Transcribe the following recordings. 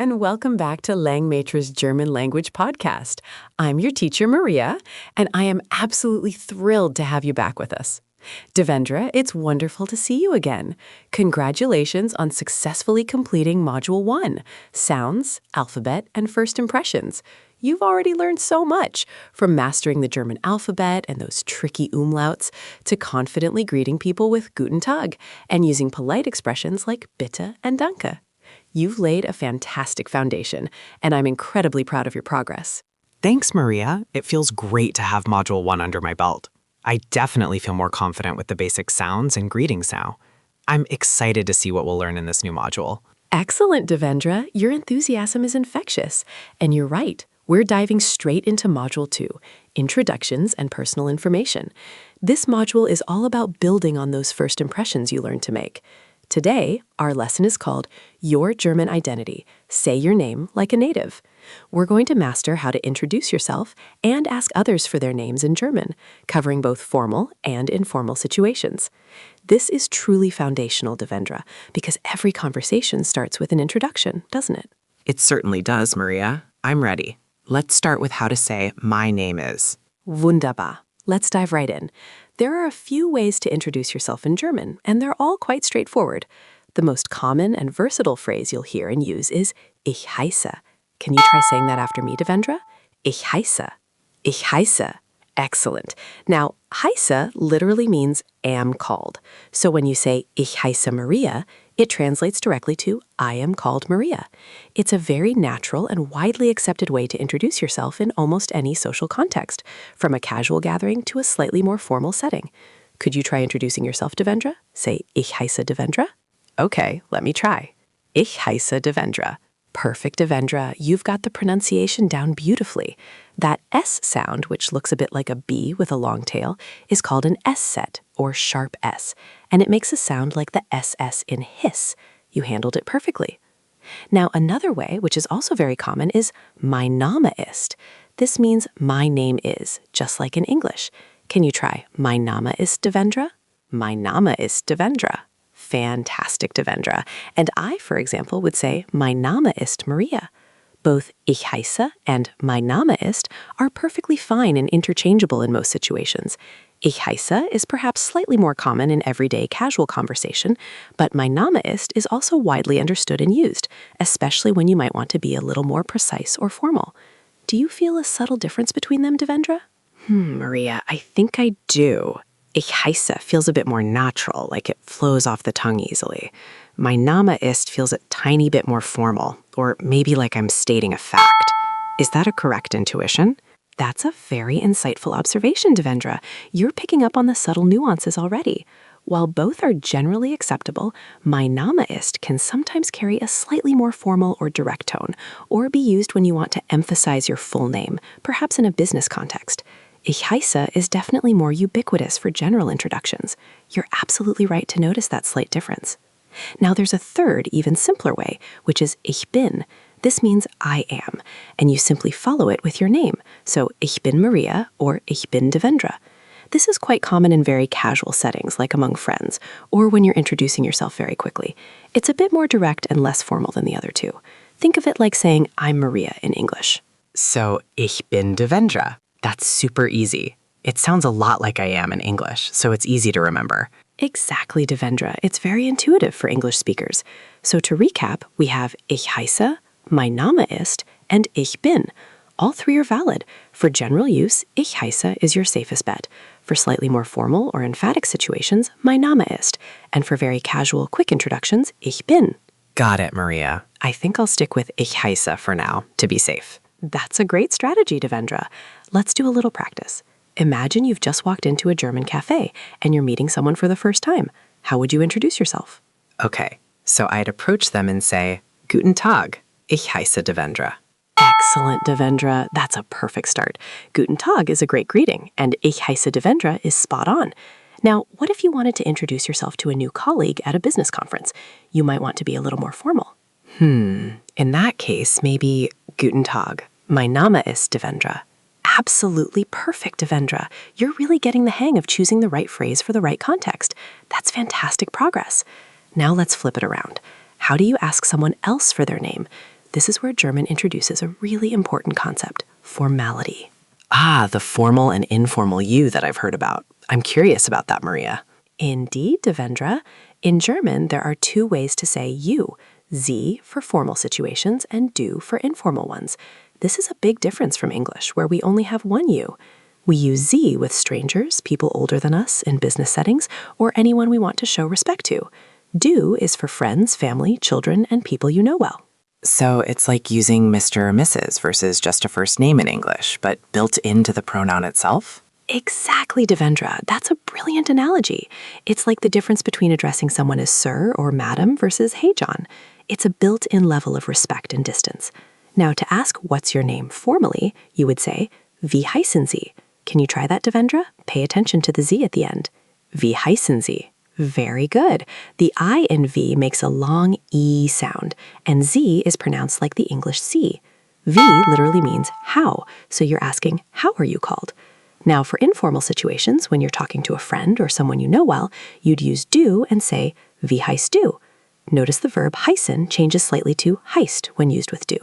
and welcome back to Langmitra's German Language Podcast. I'm your teacher, Maria, and I am absolutely thrilled to have you back with us. Devendra, it's wonderful to see you again. Congratulations on successfully completing Module 1, Sounds, Alphabet, and First Impressions. You've already learned so much, from mastering the German alphabet and those tricky umlauts to confidently greeting people with Guten Tag and using polite expressions like bitte and danke. You've laid a fantastic foundation, and I'm incredibly proud of your progress. Thanks, Maria. It feels great to have Module 1 under my belt. I definitely feel more confident with the basic sounds and greetings now. I'm excited to see what we'll learn in this new module. Excellent, Devendra. Your enthusiasm is infectious. And you're right. We're diving straight into Module 2, Introductions and Personal Information. This module is all about building on those first impressions you learned to make. Today, our lesson is called Your German Identity. Say your name like a native. We're going to master how to introduce yourself and ask others for their names in German, covering both formal and informal situations. This is truly foundational, Devendra, because every conversation starts with an introduction, doesn't it? It certainly does, Maria. I'm ready. Let's start with how to say my name is. Wunderbar. Let's dive right in. There are a few ways to introduce yourself in German, and they're all quite straightforward. The most common and versatile phrase you'll hear and use is Ich heiße. Can you try saying that after me, Devendra? Ich heiße. Ich heiße. Excellent. Now, heiße literally means am called. So when you say Ich heiße Maria, it translates directly to I am called Maria. It's a very natural and widely accepted way to introduce yourself in almost any social context, from a casual gathering to a slightly more formal setting. Could you try introducing yourself, Devendra? Say Ich heiße Devendra. Okay, let me try. Ich heiße Devendra. Perfect, Devendra. You've got the pronunciation down beautifully. That S sound, which looks a bit like a B with a long tail, is called an S set, or sharp S, and it makes a sound like the SS in hiss. You handled it perfectly. Now, another way, which is also very common, is mein Name ist. This means my name is, just like in English. Can you try mein Name ist Devendra? Mein Name ist Devendra. Fantastic, Devendra. And I, for example, would say mein Name ist Maria. Both ich heiße and mein Name ist are perfectly fine and interchangeable in most situations. Ich heiße is perhaps slightly more common in everyday casual conversation, but mein Name ist is also widely understood and used, especially when you might want to be a little more precise or formal. Do you feel a subtle difference between them, Devendra? Maria, I think I do. Ich heiße feels a bit more natural, like it flows off the tongue easily. Mein Name ist feels a tiny bit more formal, or maybe like I'm stating a fact. Is that a correct intuition? That's a very insightful observation, Devendra. You're picking up on the subtle nuances already. While both are generally acceptable, mein Name ist can sometimes carry a slightly more formal or direct tone, or be used when you want to emphasize your full name, perhaps in a business context. Ich heiße is definitely more ubiquitous for general introductions. You're absolutely right to notice that slight difference. Now there's a third, even simpler way, which is ich bin. This means I am, and you simply follow it with your name. So ich bin Maria or ich bin Devendra. This is quite common in very casual settings, like among friends, or when you're introducing yourself very quickly. It's a bit more direct and less formal than the other two. Think of it like saying I'm Maria in English. So ich bin Devendra. That's super easy. It sounds a lot like I am in English, so it's easy to remember. Exactly, Devendra. It's very intuitive for English speakers. So to recap, we have ich heiße, mein Name ist, and ich bin. All three are valid. For general use, ich heiße is your safest bet. For slightly more formal or emphatic situations, mein Name ist. And for very casual, quick introductions, ich bin. Got it, Maria. I think I'll stick with ich heiße for now, to be safe. That's a great strategy, Devendra. Let's do a little practice. Imagine you've just walked into a German café and you're meeting someone for the first time. How would you introduce yourself? Okay, so I'd approach them and say, Guten Tag, ich heiße Devendra. Excellent, Devendra. That's a perfect start. Guten Tag is a great greeting, and ich heiße Devendra is spot on. Now, what if you wanted to introduce yourself to a new colleague at a business conference? You might want to be a little more formal. In that case, maybe Guten Tag. Mein Name ist Devendra. Absolutely perfect, Devendra. You're really getting the hang of choosing the right phrase for the right context. That's fantastic progress. Now let's flip it around. How do you ask someone else for their name? This is where German introduces a really important concept, formality. Ah, the formal and informal you that I've heard about. I'm curious about that, Maria. Indeed, Devendra. In German, there are two ways to say you, Sie for formal situations and du for informal ones. This is a big difference from English, where we only have one you. We use Sie with strangers, people older than us, in business settings, or anyone we want to show respect to. Du is for friends, family, children, and people you know well. So it's like using Mr. or Mrs. versus just a first name in English, but built into the pronoun itself? Exactly, Devendra. That's a brilliant analogy. It's like the difference between addressing someone as sir or madam versus hey John. It's a built-in level of respect and distance. Now, to ask what's your name formally, you would say, Wie heißen Sie? Can you try that, Devendra? Pay attention to the Z at the end. Wie heißen Sie? Very good. The I in V makes a long E sound, and Z is pronounced like the English C. V literally means how, so you're asking, how are you called? Now, for informal situations, when you're talking to a friend or someone you know well, you'd use du and say, Wie heißt du? Notice the verb heißen changes slightly to heißt when used with du.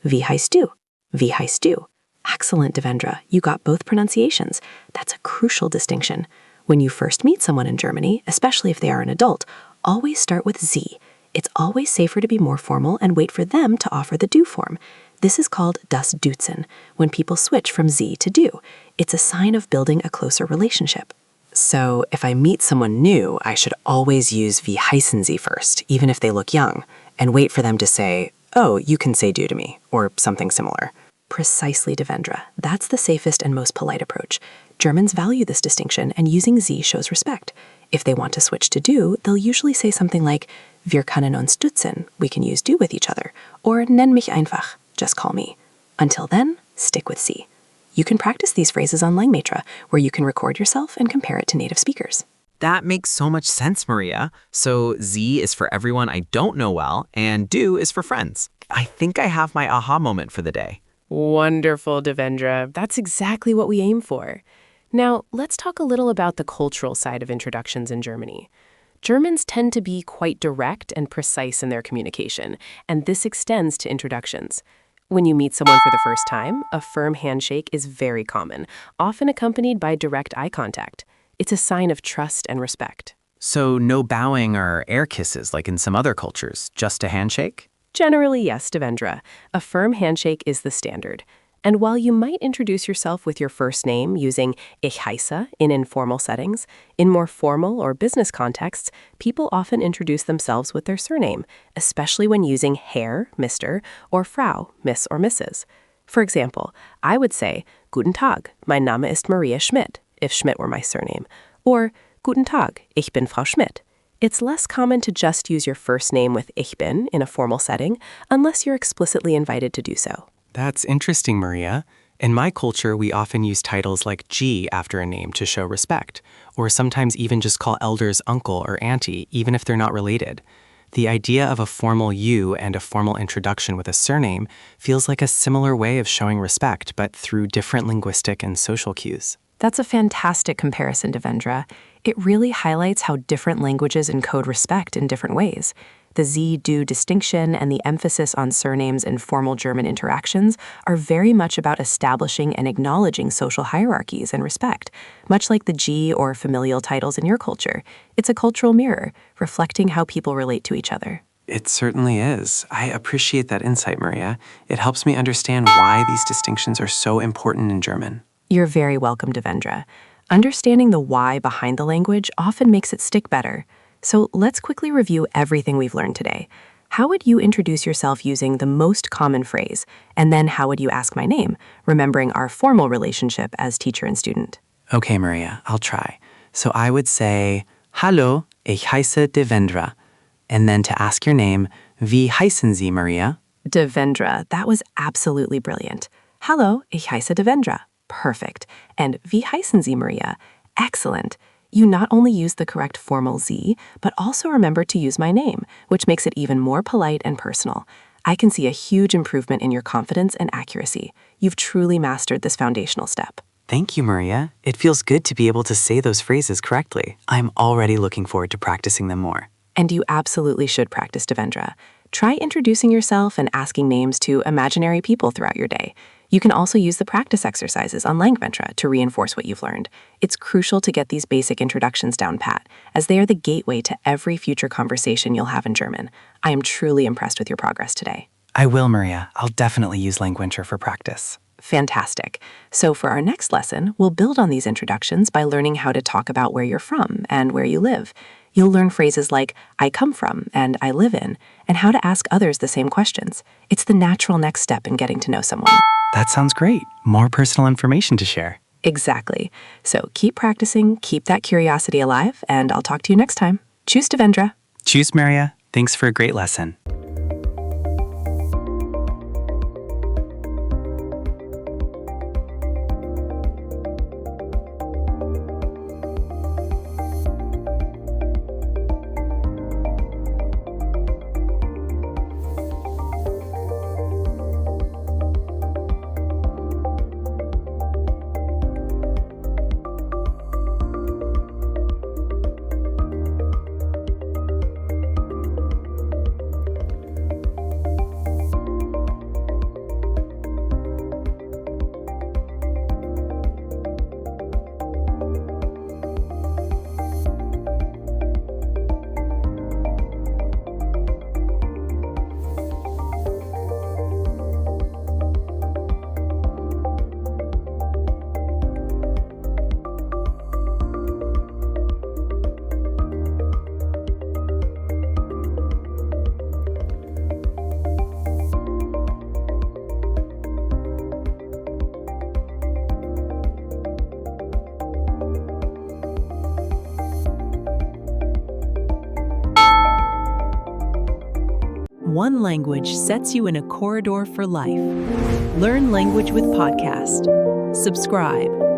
Wie heißt du? Wie heißt du? Excellent, Devendra. You got both pronunciations. That's a crucial distinction. When you first meet someone in Germany, especially if they are an adult, always start with Sie. It's always safer to be more formal and wait for them to offer the du form. This is called das Duzen, when people switch from Sie to du. It's a sign of building a closer relationship. So if I meet someone new, I should always use Wie heißen Sie first, even if they look young, and wait for them to say, oh, you can say du to me, or something similar. Precisely, Devendra. That's the safest and most polite approach. Germans value this distinction, and using Sie shows respect. If they want to switch to du, they'll usually say something like, Wir können uns duzen, we can use du with each other, or nenn mich einfach, just call me. Until then, stick with Sie. You can practice these phrases on Langmitra, where you can record yourself and compare it to native speakers. That makes so much sense, Maria. So Sie is for everyone I don't know well, and du is for friends. I think I have my aha moment for the day. Wonderful, Devendra. That's exactly what we aim for. Now, let's talk a little about the cultural side of introductions in Germany. Germans tend to be quite direct and precise in their communication, and this extends to introductions. When you meet someone for the first time, a firm handshake is very common, often accompanied by direct eye contact. It's a sign of trust and respect. So no bowing or air kisses like in some other cultures, just a handshake? Generally, yes, Devendra. A firm handshake is the standard. And while you might introduce yourself with your first name using ich heiße in informal settings, in more formal or business contexts, people often introduce themselves with their surname, especially when using Herr, Mr., or Frau, Miss or Mrs. For example, I would say, Guten Tag, mein Name ist Maria Schmidt, if Schmidt were my surname, or Guten Tag, ich bin Frau Schmidt. It's less common to just use your first name with ich bin in a formal setting, unless you're explicitly invited to do so. That's interesting, Maria. In my culture, we often use titles like G after a name to show respect, or sometimes even just call elders uncle or auntie, even if they're not related. The idea of a formal you and a formal introduction with a surname feels like a similar way of showing respect, but through different linguistic and social cues. That's a fantastic comparison, Devendra. It really highlights how different languages encode respect in different ways. The Sie-Du distinction and the emphasis on surnames in formal German interactions are very much about establishing and acknowledging social hierarchies and respect, much like the G or familial titles in your culture. It's a cultural mirror, reflecting how people relate to each other. It certainly is. I appreciate that insight, Maria. It helps me understand why these distinctions are so important in German. You're very welcome, Devendra. Understanding the why behind the language often makes it stick better. So let's quickly review everything we've learned today. How would you introduce yourself using the most common phrase? And then how would you ask my name, remembering our formal relationship as teacher and student? Okay, Maria, I'll try. So I would say, Hallo, ich heiße Devendra. And then to ask your name, Wie heißen Sie, Maria? Devendra, that was absolutely brilliant. Hallo, ich heiße Devendra. Perfect. And Wie heißen Sie, Maria? Excellent. You not only use the correct formal Sie, but also remember to use my name, which makes it even more polite and personal. I can see a huge improvement in your confidence and accuracy. You've truly mastered this foundational step. Thank you, Maria. It feels good to be able to say those phrases correctly. I'm already looking forward to practicing them more. And you absolutely should practice, Devendra. try introducing yourself and asking names to imaginary people throughout your day. You can also use the practice exercises on Langmitra to reinforce what you've learned. It's crucial to get these basic introductions down pat, as they are the gateway to every future conversation you'll have in German. I am truly impressed with your progress today. I will, Maria. I'll definitely use Langmitra for practice. Fantastic. So for our next lesson, we'll build on these introductions by learning how to talk about where you're from and where you live. You'll learn phrases like I come from and I live in, and how to ask others the same questions. It's the natural next step in getting to know someone. That sounds great. More personal information to share. Exactly. So keep practicing, keep that curiosity alive, and I'll talk to you next time. Tschüss, Devendra. Tschüss, Maria. Thanks for a great lesson. One language sets you in a corridor for life. Learn language with podcast. Subscribe.